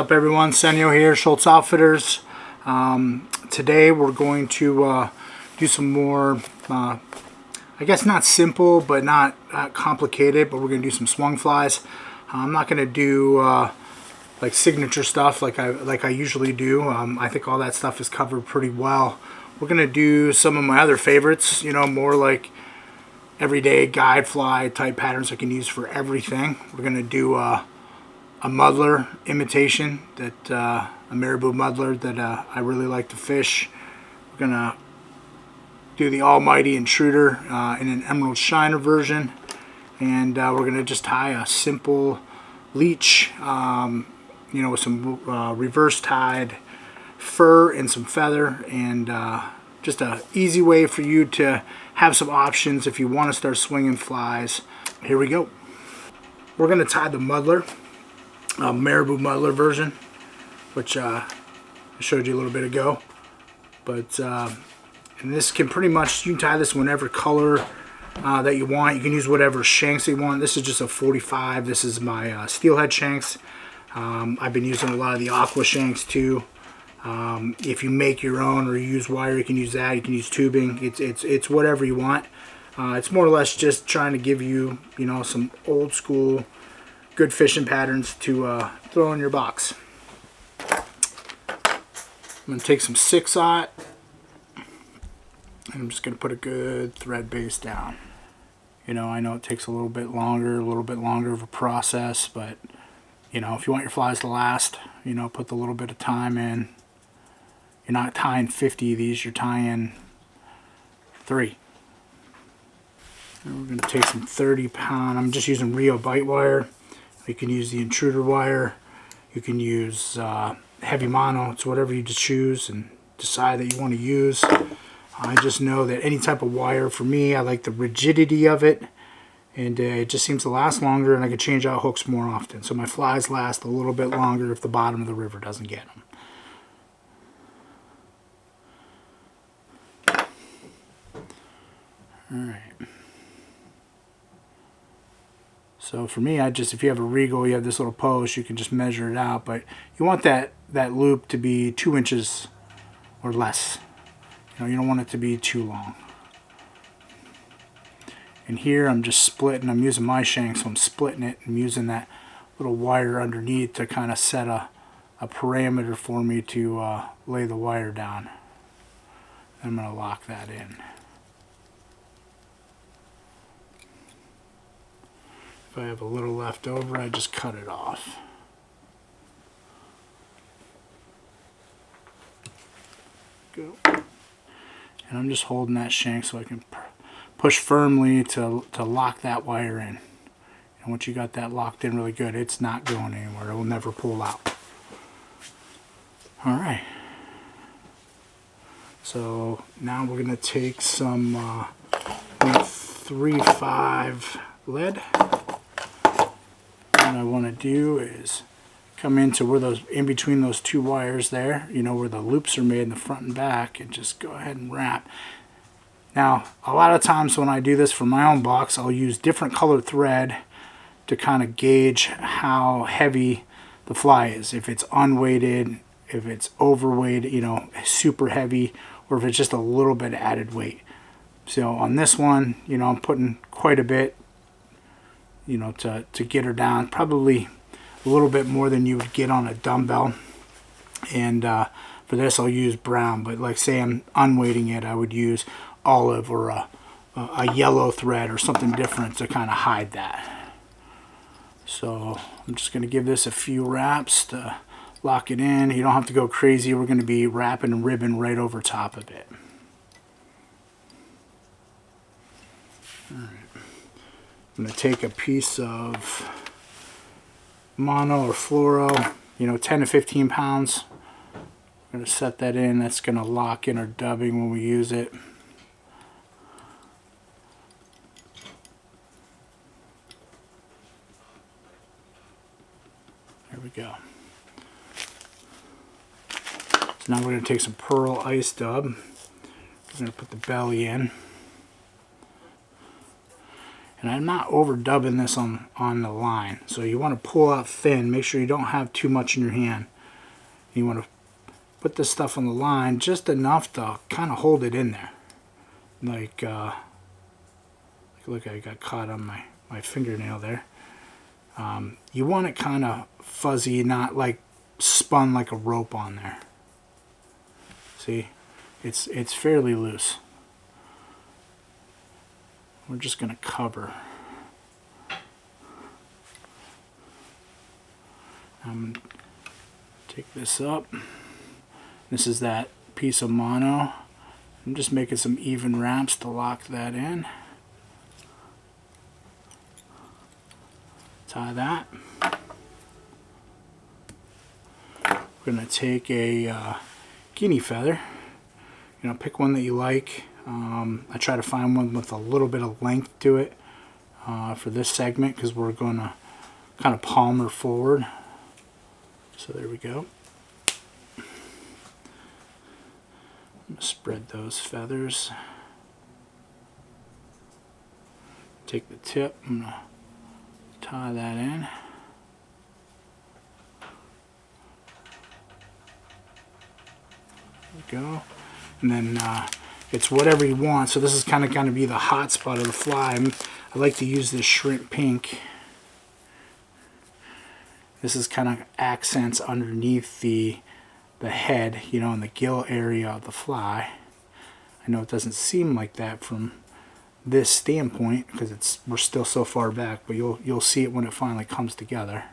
up, everyone? Senyo here, Schultz Outfitters. Today we're going to do some more, I guess not simple, but not complicated, but we're going to do some swung flies. I'm not going to do like signature stuff like I usually do. I think all that stuff is covered pretty well. We're going to do some of my other favorites, you know, more like everyday guide fly type patterns I can use for everything. We're going to do a muddler imitation, that a Marabou muddler that I really like to fish. We're going to do the almighty Intruder in an emerald shiner version, and we're going to just tie a simple leech, you know, with some reverse tied fur and some feather, and just a easy way for you to have some options if you want to start swinging flies. Here we go. We're going to tie the muddler, Marabou muddler version, which I showed you a little bit ago. But and this can pretty much, you can tie this whenever color that you want. You can use whatever shanks you want. This is just a 45. This is my steelhead shanks. I've been using a lot of the Aqua shanks too. If you make your own or you use wire, you can use that. You can use tubing. It's whatever you want. It's more or less just trying to give you, you know, some old school good fishing patterns to throw in your box. I'm going to take some 6/0 and I'm just going to put a good thread base down. You know, I know it takes a little bit longer of a process, but you know, if you want your flies to last, you know, put the little bit of time in. You're not tying 50 of these, you're tying 3. And we're going to take some 30-pound, I'm just using Rio bite wire. You can use the Intruder wire. You can use heavy mono. It's whatever you just choose and decide that you want to use. I just know that any type of wire, for me, I like the rigidity of it, and it just seems to last longer, and I can change out hooks more often. So my flies last a little bit longer if the bottom of the river doesn't get them. Alright. So for me, if you have a Regal, you have this little post, you can just measure it out, but you want that loop to be 2 inches or less. You know, you don't want it to be too long. And here I'm just splitting, I'm using my shank, so I'm splitting it. I'm using that little wire underneath to kind of set a parameter for me to lay the wire down. I'm going to lock that in. If I have a little left over, I just cut it off. Go. And I'm just holding that shank so I can push firmly to lock that wire in. And once you got that locked in really good, it's not going anywhere. It will never pull out. Alright. So now we're going to take some 0.35 lead. What I want to do is come into where those, in between those two wires there, you know, where the loops are made in the front and back, and just go ahead and wrap. Now, a lot of times when I do this for my own box, I'll use different colored thread to kind of gauge how heavy the fly is. If it's unweighted, if it's overweighted, you know, super heavy, or if it's just a little bit added weight. So on this one, you know, I'm putting quite a bit, you know, to get her down, probably a little bit more than you would get on a dumbbell. And for this I'll use brown, but like say I'm unweighting it, I would use olive or a yellow thread or something different to kind of hide that. So I'm just going to give this a few wraps to lock it in. You don't have to go crazy. We're going to be wrapping and ribbon right over top of it. All right. I'm going to take a piece of mono or fluoro, you know, 10 to 15 pounds. I'm going to set that in. That's going to lock in our dubbing when we use it. There we go. So now we're going to take some Pearl ice dub. We're going to put the belly in. And I'm not overdubbing this on the line. So you want to pull out thin. Make sure you don't have too much in your hand. You want to put this stuff on the line just enough to kind of hold it in there. Like, look, I got caught on my fingernail there. You want it kind of fuzzy, not like spun like a rope on there. See, it's fairly loose. We're just going to cover. Take this up. This is that piece of mono. I'm just making some even wraps to lock that in. Tie that. We're going to take a Guinea feather. You know, pick one that you like. I try to find one with a little bit of length to it for this segment because we're going to kind of palmer forward. So there we go. I'm going to spread those feathers. Take the tip. I'm going to tie that in. There we go. And then it's whatever you want. So this is kind of going to be the hot spot of the fly. I like to use this shrimp pink. This is kind of accents underneath the head, you know, in the gill area of the fly. I know it doesn't seem like that from this standpoint because we're still so far back, but you'll see it when it finally comes together.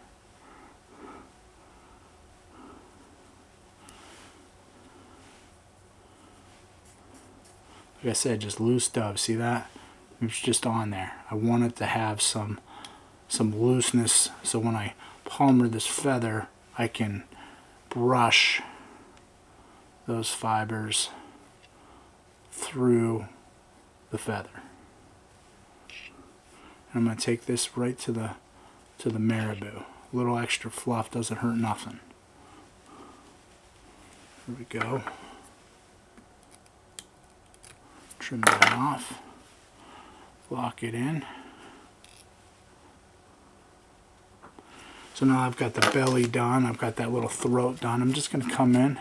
Like I said, just loose dub. See that? It's just on there. I want it to have some looseness, so when I palmer this feather, I can brush those fibers through the feather. And I'm going to take this right to the Marabou. A little extra fluff doesn't hurt nothing. There we go. Trim that off. Lock it in. So now I've got the belly done. I've got that little throat done. I'm just going to come in,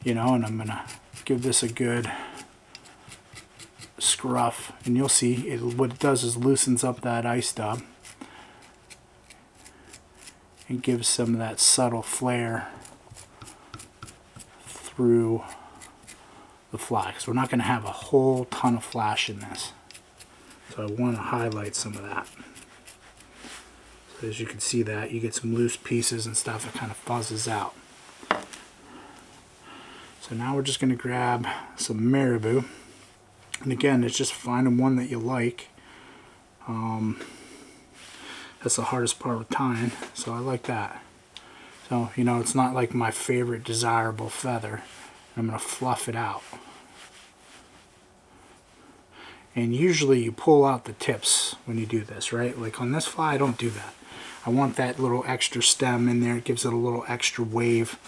you know, and I'm going to give this a good scruff. And you'll see what it does is loosens up that ice dub and gives some of that subtle flare through the fly. Because we're not going to have a whole ton of flash in this. So I want to highlight some of that. As you can see that, you get some loose pieces and stuff that kind of fuzzes out. So now we're just going to grab some Marabou. And again, it's just finding one that you like. That's the hardest part with tying, so I like that. So, you know, it's not like my favorite desirable feather. I'm going to fluff it out. And usually you pull out the tips when you do this, right? Like on this fly, I don't do that. I want that little extra stem in there. It gives it a little extra wave.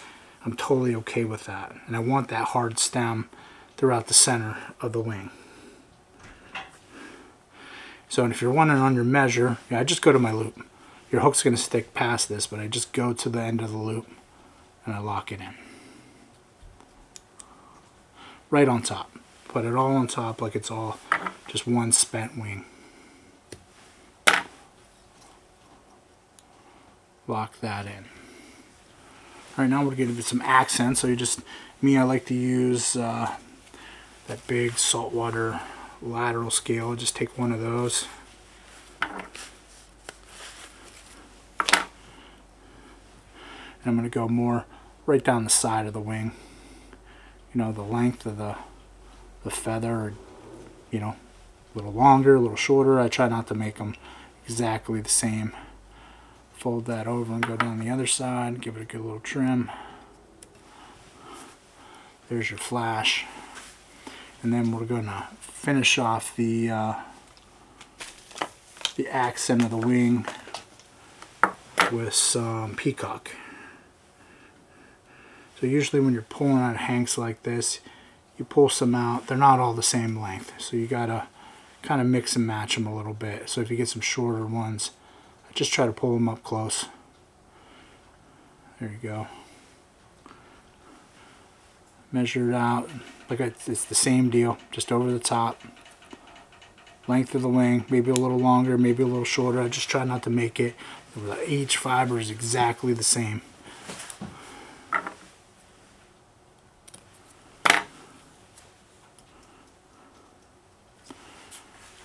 I'm totally okay with that. And I want that hard stem throughout the center of the wing. So if you're wondering on your measure, I just go to my loop. Your hook's going to stick past this, but I just go to the end of the loop and I lock it in. Right on top. Put it all on top like it's all just one spent wing. Lock that in. Alright, now we're going to get some accents. So I like to use that big saltwater lateral scale. Just take one of those. And I'm going to go more right down the side of the wing. You know, the length of the feather, or, you know, a little longer, a little shorter. I try not to make them exactly the same. Fold that over and go down the other side. Give it a good little trim. There's your flash. And then we're going to finish off the accent of the wing with some Peacock. So usually when you're pulling out hanks like this, you pull some out. They're not all the same length, so you gotta kind of mix and match them a little bit. So if you get some shorter ones, I just try to pull them up close. There you go. Measure it out. It's the same deal, just over the top. Length of the wing, maybe a little longer, maybe a little shorter. I just try not to make it. Each fiber is exactly the same.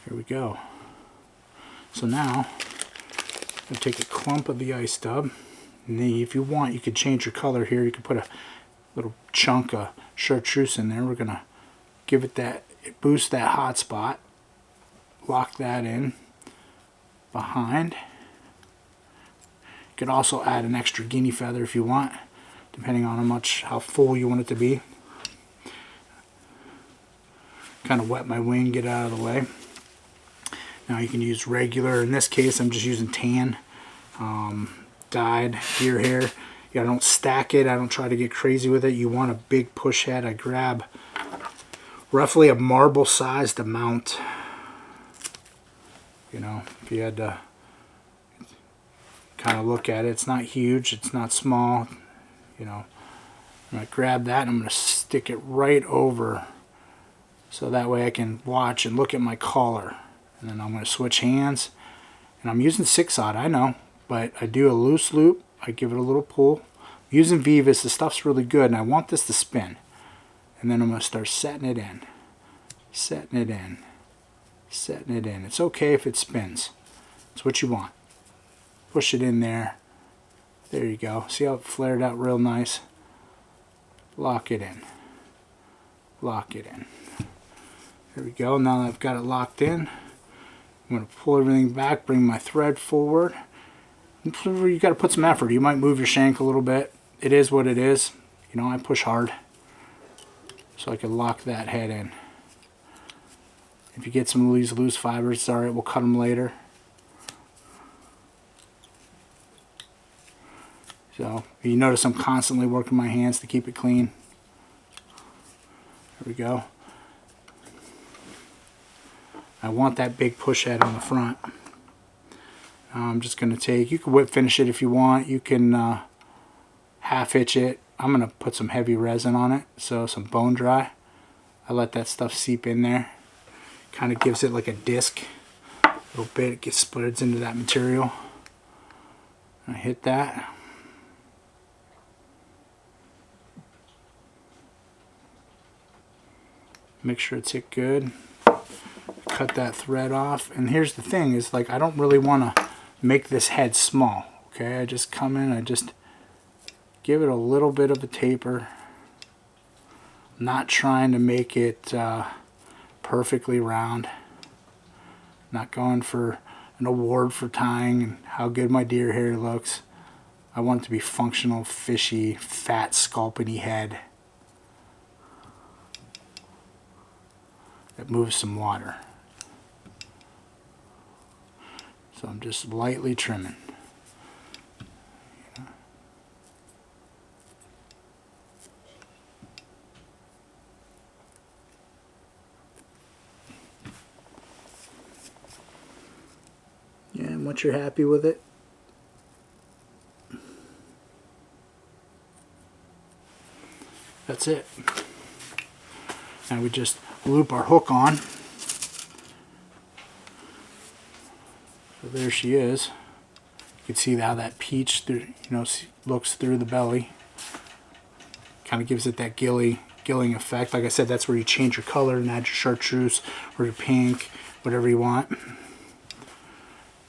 Here we go. So now, I'm going to take a clump of the ice stub. And then if you want, you could change your color here. You could put a little chunk of chartreuse in there. We're going to give it that, boost that hot spot. Lock that in behind. You could also add an extra guinea feather if you want, depending on how full you want it to be. Kind of wet my wing, get out of the way. Now you can use regular, in this case I'm just using tan dyed deer hair. I don't stack it, I don't try to get crazy with it. You want a big push head. I grab roughly a marble sized amount. You know, if you had to kind of look at it, it's not huge, it's not small. You know, I'm going to grab that and I'm going to stick it right over so that way I can watch and look at my collar. And then I'm going to switch hands. And I'm using 6/0, I know, but I do a loose loop. I give it a little pull. I'm using Veevus, the stuff's really good, and I want this to spin. And then I'm going to start setting it in. Setting it in. Setting it in. It's okay if it spins. It's what you want. Push it in there. There you go. See how it flared out real nice? Lock it in. Lock it in. There we go. Now that I've got it locked in, I'm going to pull everything back, bring my thread forward. You got to put some effort. You might move your shank a little bit. It is what it is. You know, I push hard so I can lock that head in. If you get some of these loose fibers, it's alright, we'll cut them later. So, you notice I'm constantly working my hands to keep it clean. There we go. I want that big push head on the front. I'm just going to take, you can whip finish it if you want. You can half hitch it. I'm going to put some heavy resin on it, so some bone dry. I let that stuff seep in there. Kind of gives it like a disc. A little bit, it gets splits into that material. I hit that. Make sure it's hit good. Cut that thread off. And here's the thing, is like I don't really want to make this head small. Okay, I just come in, I just give it a little bit of a taper. I'm not trying to make it perfectly round. Not going for an award for tying and how good my deer hair looks. I want it to be functional, fishy, fat, sculpiny head that moves some water. So I'm just lightly trimming. Yeah, and once you're happy with it, that's it. Now we just loop our hook on. So there she is. You can see how that peach through, looks through the belly. Kind of gives it that gilling effect. Like I said, that's where you change your color and add your chartreuse or your pink, whatever you want.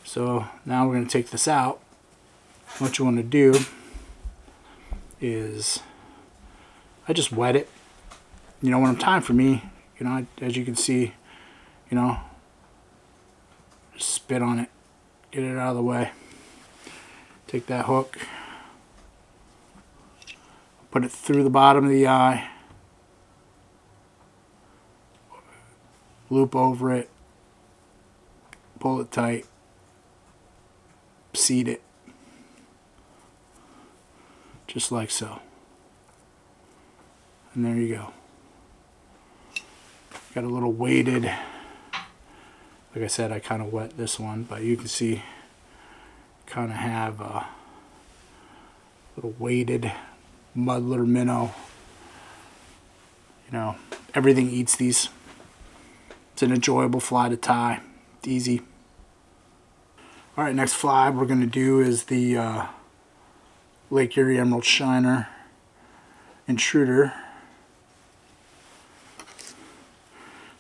So now we're going to take this out. What you want to do is, I just wet it. When I'm tying for me, as you can see, just spit on it, get it out of the way. Take that hook, put it through the bottom of the eye, loop over it, pull it tight, seat it, just like so. And there you go. Got a little weighted, like I said, I kind of wet this one, but you can see kind of have a little weighted muddler minnow You know, everything eats these. It's an enjoyable fly to tie. It's easy. Alright, next fly we're going to do is the Lake Erie Emerald Shiner Intruder.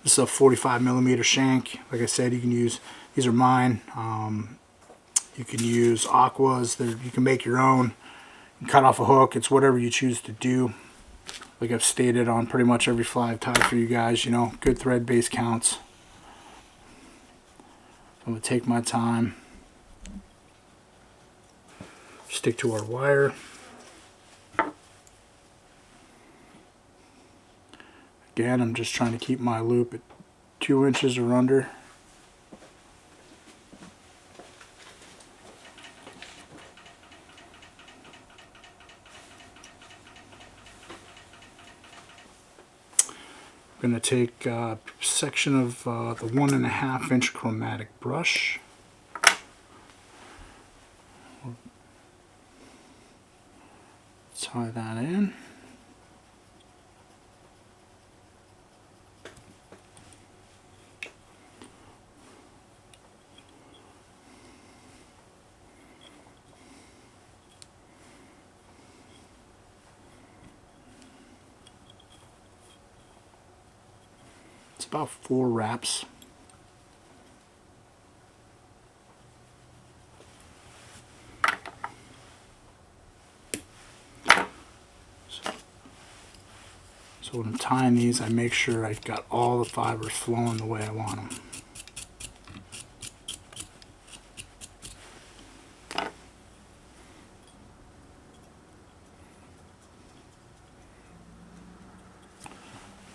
This is a 45mm shank. Like I said, you can use, these are mine. You can use Aquas. You can make your own. You can cut off a hook. It's whatever you choose to do. Like I've stated on pretty much every fly I've tied for you guys, you know, good thread base counts. I'm going to take my time. Stick to our wire. Again, I'm just trying to keep my loop at 2 inches or under. I'm going to take a section of the 1.5 inch chromatic brush. Tie that in. It's about 4 wraps. So when I'm tying these, I make sure I've got all the fibers flowing the way I want them.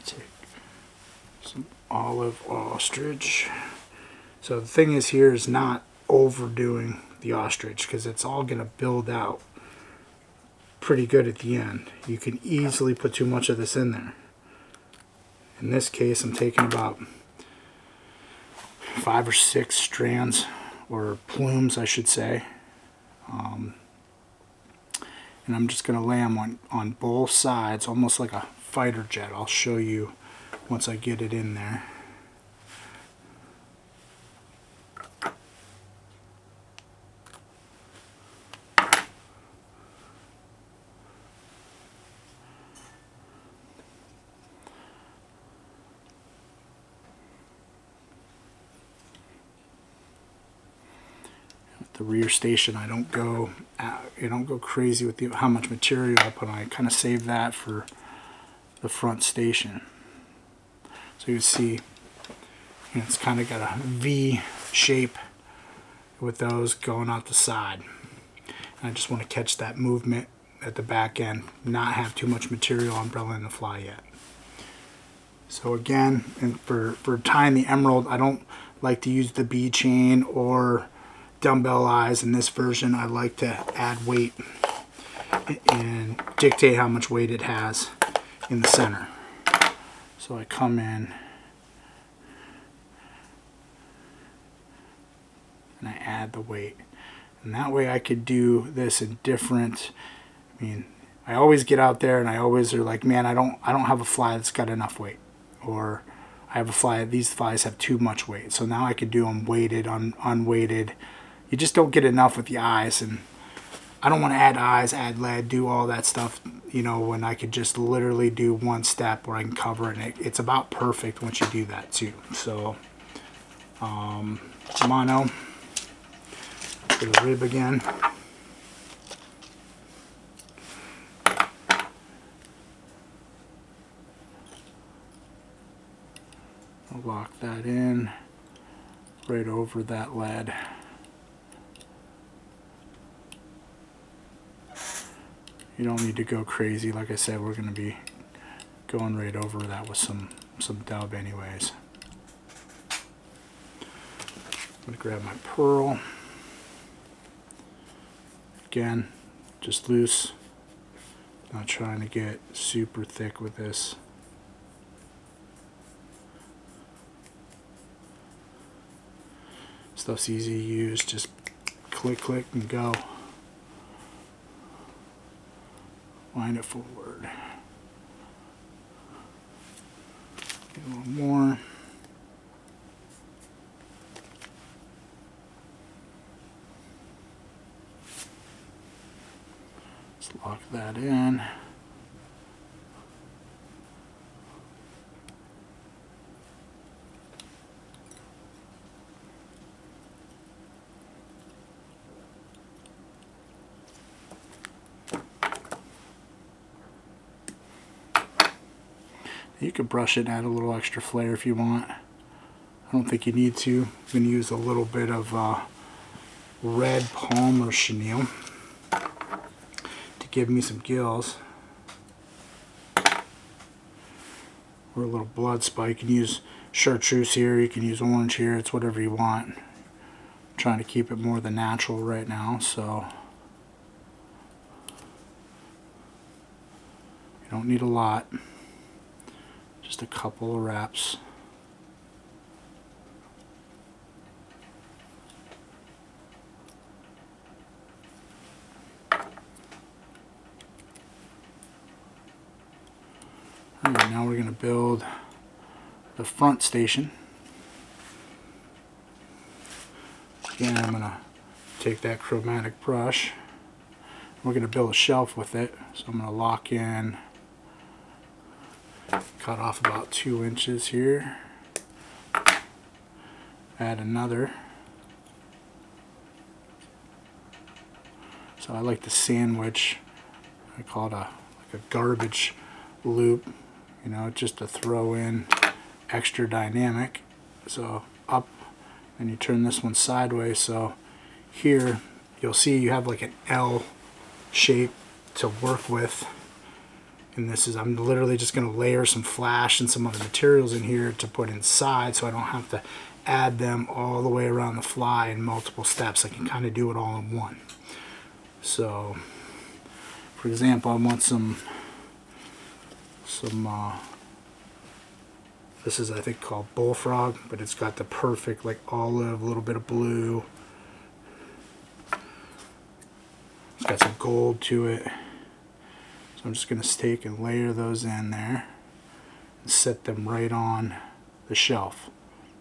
Take some olive ostrich. So the thing is here is not overdoing the ostrich, because it's all going to build out pretty good at the end. You can easily put too much of this in there. In this case, I'm taking about 5 or 6 strands, or plumes I should say, and I'm just going to lay them on both sides, almost like a fighter jet. I'll show you once I get it in there. The rear station, I don't go crazy with how much material I put on. I kind of save that for the front station. So you see, it's kind of got a V shape with those going out the side. And I just want to catch that movement at the back end, not have too much material umbrellaing the fly yet. So again, and for tying the emerald, I don't like to use the bead chain or dumbbell eyes. In this version, I like to add weight and dictate how much weight it has in the center. So I come in and I add the weight, and that way I could do this in different, I always get out there and I always are like, man, I don't have a fly that's got enough weight, or I have a fly, these flies have too much weight. So now I could do them weighted, unweighted. You just don't get enough with the eyes, and I don't want to add eyes, add lead, do all that stuff, when I could just literally do one step where I can cover it, and it's about perfect once you do that too. So, mono for the rib again. I'll lock that in right over that lead. You don't need to go crazy. Like I said, we're going to be going right over that with some dub anyways. I'm going to grab my pearl. Again, just loose. Not trying to get super thick with this. Stuff's easy to use. Just click, click, and go. Wind it forward. a little more. Let's lock that in. You could brush it and add a little extra flair if you want. I don't think you need to. I'm going to use a little bit of red palm or chenille to give me some gills. Or a little blood spike. You can use chartreuse here, you can use orange here, it's whatever you want. I'm trying to keep it more the natural right now, so you don't need a lot. Just a couple of wraps. Alright, now we're going to build the front station. Again, I'm going to take that chromatic brush. We're going to build a shelf with it. So I'm going to lock in, cut off about 2 inches here. Add another. So I like to sandwich, I call it like a garbage loop, you know, just to throw in extra dynamic. So up, and you turn this one sideways, so here you'll see you have like an L shape to work with. And this is, I'm literally just going to layer some flash and some other materials in here to put inside, so I don't have to add them all the way around the fly in multiple steps. I can kind of do it all in one. So for example, I want some this is, I think, called bullfrog, but it's got the perfect like olive, a little bit of blue. It's got some gold to it. So I'm just going to take and layer those in there and set them right on the shelf.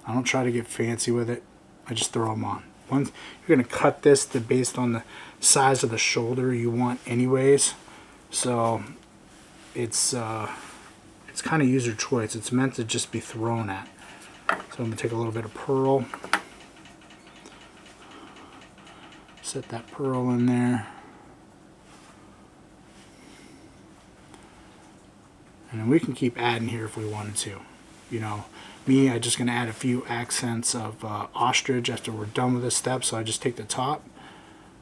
I don't try to get fancy with it. I just throw them on. Once you're going to cut this based on the size of the shoulder you want anyways. So it's kind of user choice. It's meant to just be thrown at. So I'm going to take a little bit of pearl. Set that pearl in there. And then we can keep adding here if we wanted to. You know, me, I'm just going to add a few accents of ostrich after we're done with this step. So I just take the top,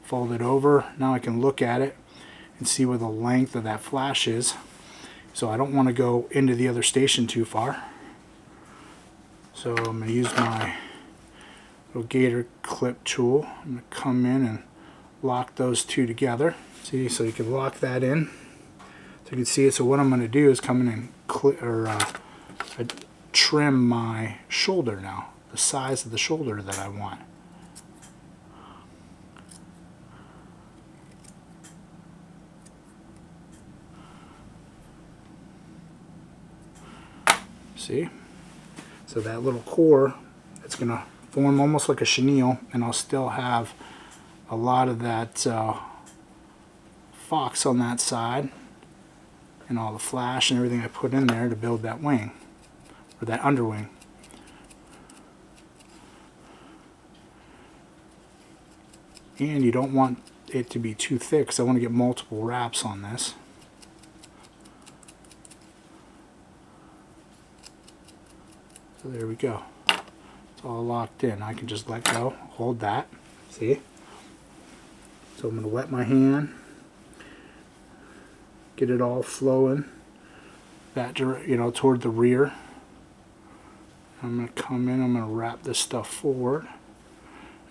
fold it over. Now I can look at it and see where the length of that flash is. So I don't want to go into the other station too far. So I'm going to use my little gator clip tool. I'm going to come in and lock those two together. See, so you can lock that in. So you can see it. So what I'm going to do is come in and trim my shoulder now, the size of the shoulder that I want. See? So that little core, it's going to form almost like a chenille, and I'll still have a lot of that fox on that side and all the flash and everything I put in there to build that wing, or that underwing. And you don't want it to be too thick, because I want to get multiple wraps on this. So there we go. It's all locked in. I can just let go, hold that. See? So I'm going to wet my hand, get it all flowing that, you know, toward the rear. I'm going to come in, I'm going to wrap this stuff forward.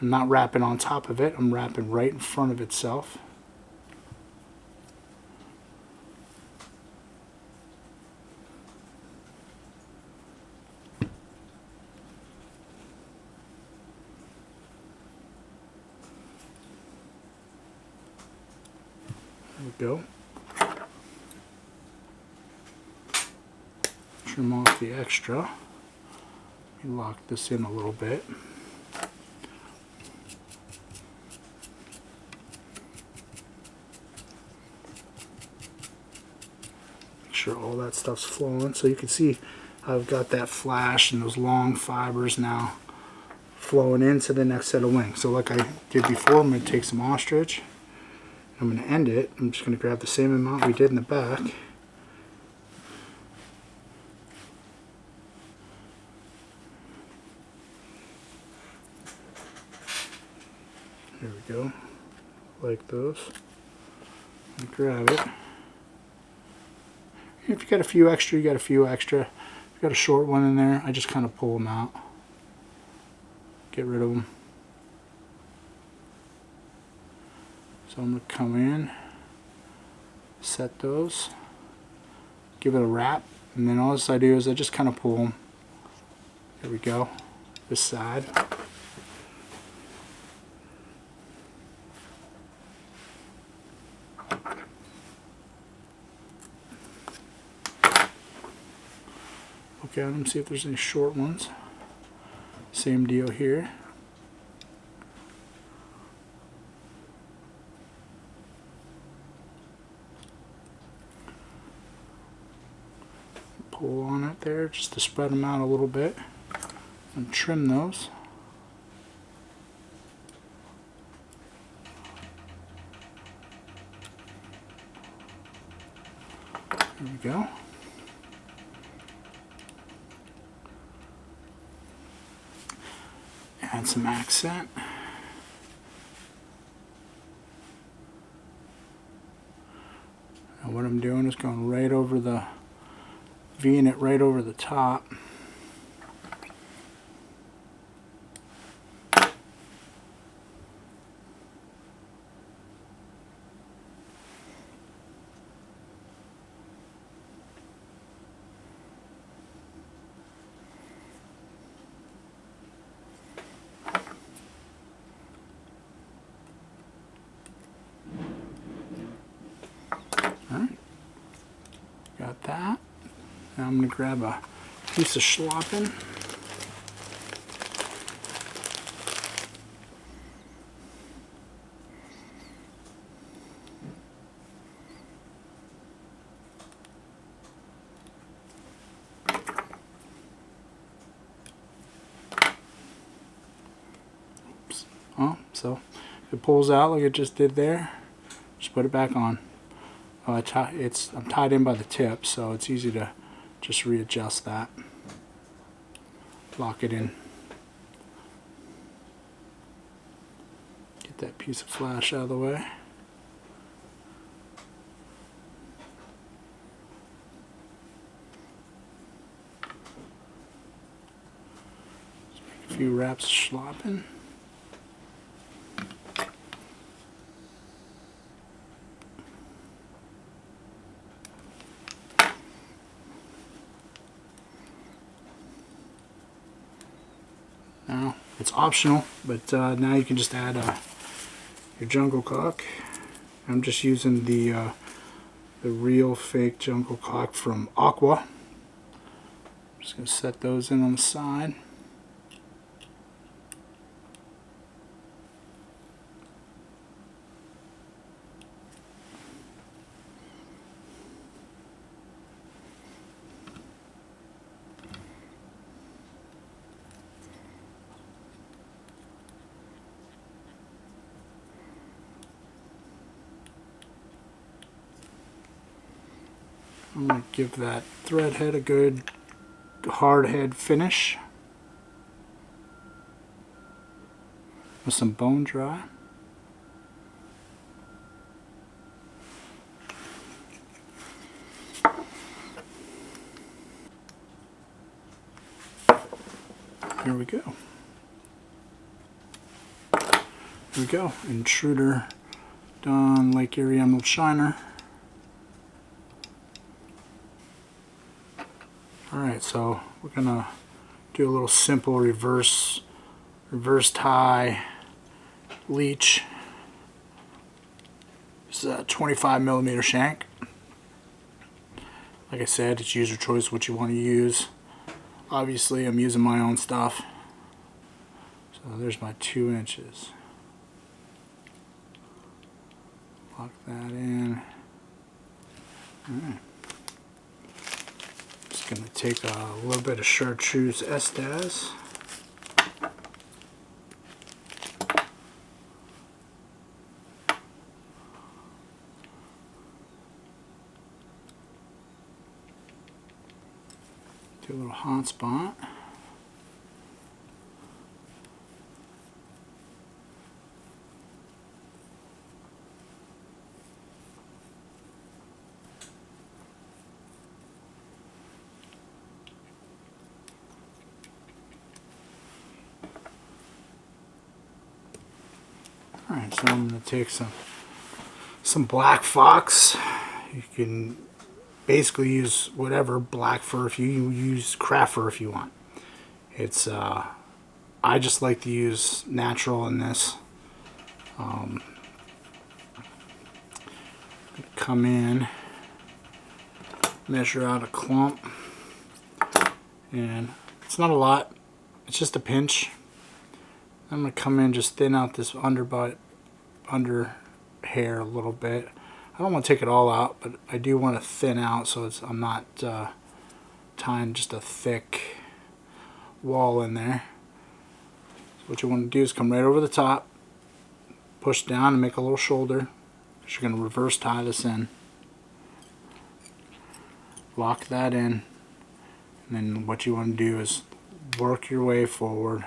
I'm not wrapping on top of it, I'm wrapping right in front of itself. There we go. trim off the extra. Let me lock this in a little bit. Make sure all that stuff's flowing. So you can see I've got that flash and those long fibers now flowing into the next set of wings. So like I did before, I'm going to take some ostrich. I'm going to end it. I'm just going to grab the same amount we did in the back. There we go. Like those. And grab it. If you got a few extra, you got a few extra. If you got a short one in there, I just kind of pull them out. Get rid of them. So I'm going to come in, set those, give it a wrap, and then all I do is I just kind of pull them. There we go. This side. Look at them, see if there's any short ones. Same deal here. Pull on it there just to spread them out a little bit and trim those. There we go. Add some accent. And what I'm doing is going right over the, V'ing it right over the top. Alright, got that. Now I'm going to grab a piece of schlappen. Oops. Oh, so if it pulls out like it just did there, just put it back on. Oh, I'm tied in by the tip, so it's easy to just readjust that. Lock it in. Get that piece of flash out of the way. Just make a few wraps of schlappen. Now, it's optional, but now you can just add your jungle cock. I'm just using the real fake jungle cock from Aqua. I'm just going to set those in on the side. I'm going to give that thread head a good hard head finish with some bone dry. Here we go. Here we go. Intruder done, Lake Erie Emerald Shiner. Alright, so we're gonna do a little simple reverse tie leech. This is a 25mm shank. Like I said, it's user choice what you want to use. Obviously, I'm using my own stuff. So there's my 2 inches. Lock that in. Alright. Just going to take a little bit of chartreuse estes. Do a little hot spot. Alright, so I'm going to take some black fox. You can basically use whatever black fur. If you use craft fur if you want. It's I just like to use natural in this. Come in, measure out a clump, and it's not a lot. It's just a pinch. I'm going to come in, just thin out this under hair a little bit. I don't want to take it all out, but I do want to thin out so I'm not tying just a thick wall in there. So what you want to do is come right over the top, push down and make a little shoulder. You're going to reverse tie this in. Lock that in. And then what you want to do is work your way forward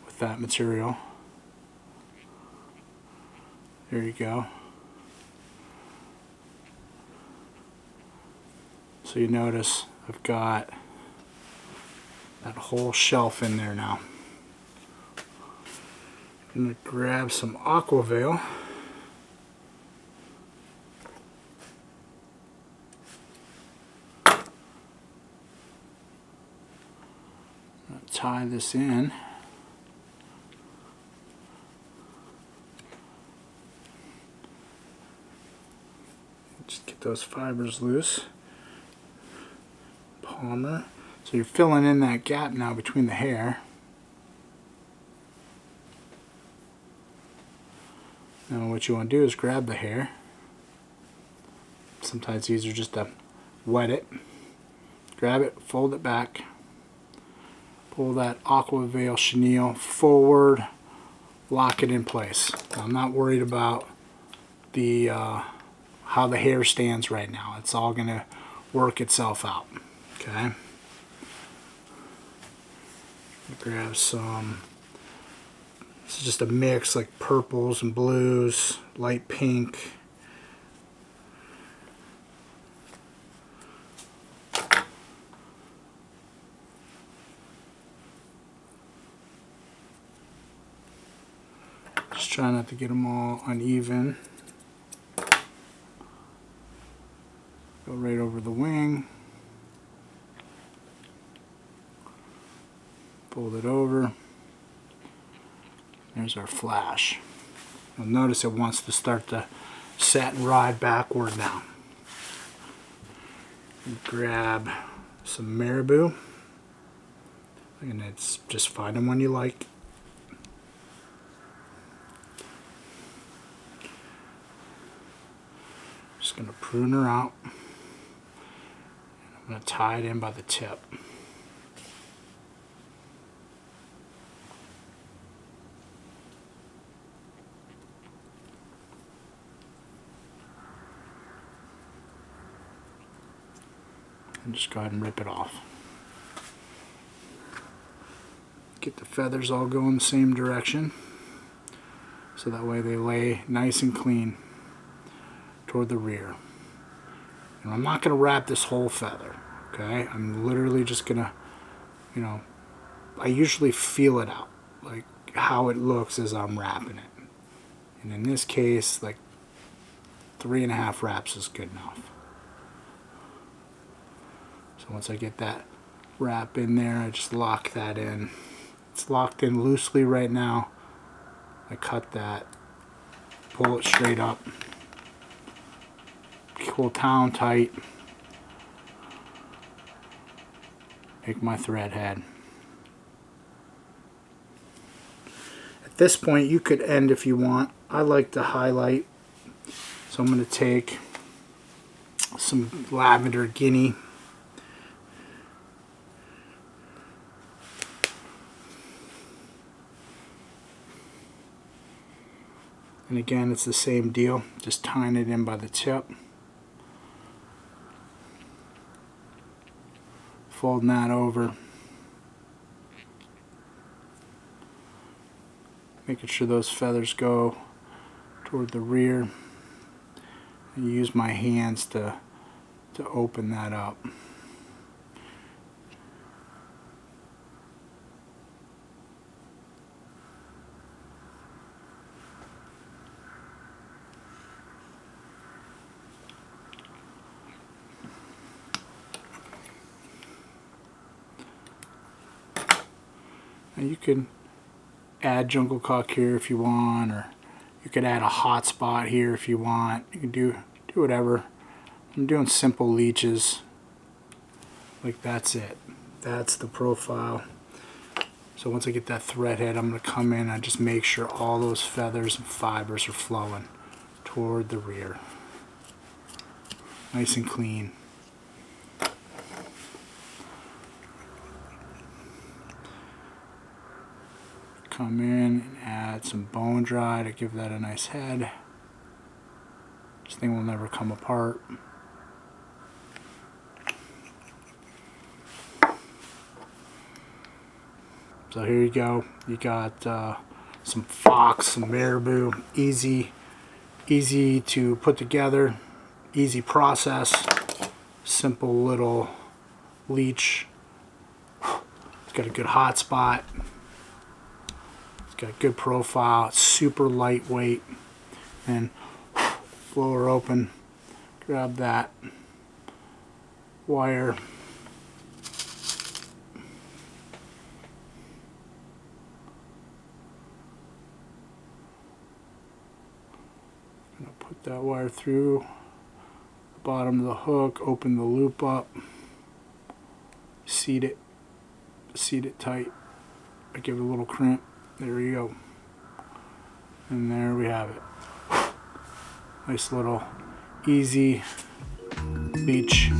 with that material. There you go. So you notice I've got that whole shelf in there now. I'm going to grab some Aqua veil. Tie this in. Just get those fibers loose. Palmer. So you're filling in that gap now between the hair. Now what you want to do is grab the hair. Sometimes it's easier just to wet it. Grab it, fold it back. Pull that Aqua veil chenille forward, lock it in place. Now, I'm not worried about the how the hair stands right now. It's all going to work itself out. Okay. Grab some. This is just a mix like purples and blues, light pink. Just try not to get them all uneven. Go right over the wing. Fold it over. There's our flash. You'll notice it wants to start to set and ride backward now. Grab some Marabou. And it's just find them when you like. Just going to prune her out. I'm going to tie it in by the tip. And just go ahead and rip it off. Get the feathers all going the same direction, so that way they lay nice and clean toward the rear. And I'm not going to wrap this whole feather, okay? I'm literally just going to, you know, I usually feel it out, like how it looks as I'm wrapping it. And in this case, like 3.5 wraps is good enough. So once I get that wrap in there, I just lock that in. It's locked in loosely right now. I cut that, pull it straight up, pull down tight, make my thread head. At this point you could end if you want. I like to highlight, so I'm going to take some lavender Guinea. And again, it's the same deal, just tying it in by the tip. Folding that over. Making sure those feathers go toward the rear. And use my hands to open that up. And you can add jungle cock here if you want, or you could add a hot spot here if you want. You can do whatever. I'm doing simple leeches. Like that's it. That's the profile. So once I get that thread head, I'm going to come in and just make sure all those feathers and fibers are flowing toward the rear. Nice and clean. Come in and add some bone dry to give that a nice head. This thing will never come apart. So here you go. You got some fox, some marabou. Easy to put together. Easy process. Simple little leech. It's got a good hot spot. It's got a good profile. It's super lightweight. And blow her open. Grab that wire. I'm going to put that wire through the bottom of the hook, open the loop up, seat it tight. I give it a little crimp. There you go. And there we have it. Nice little easy leech.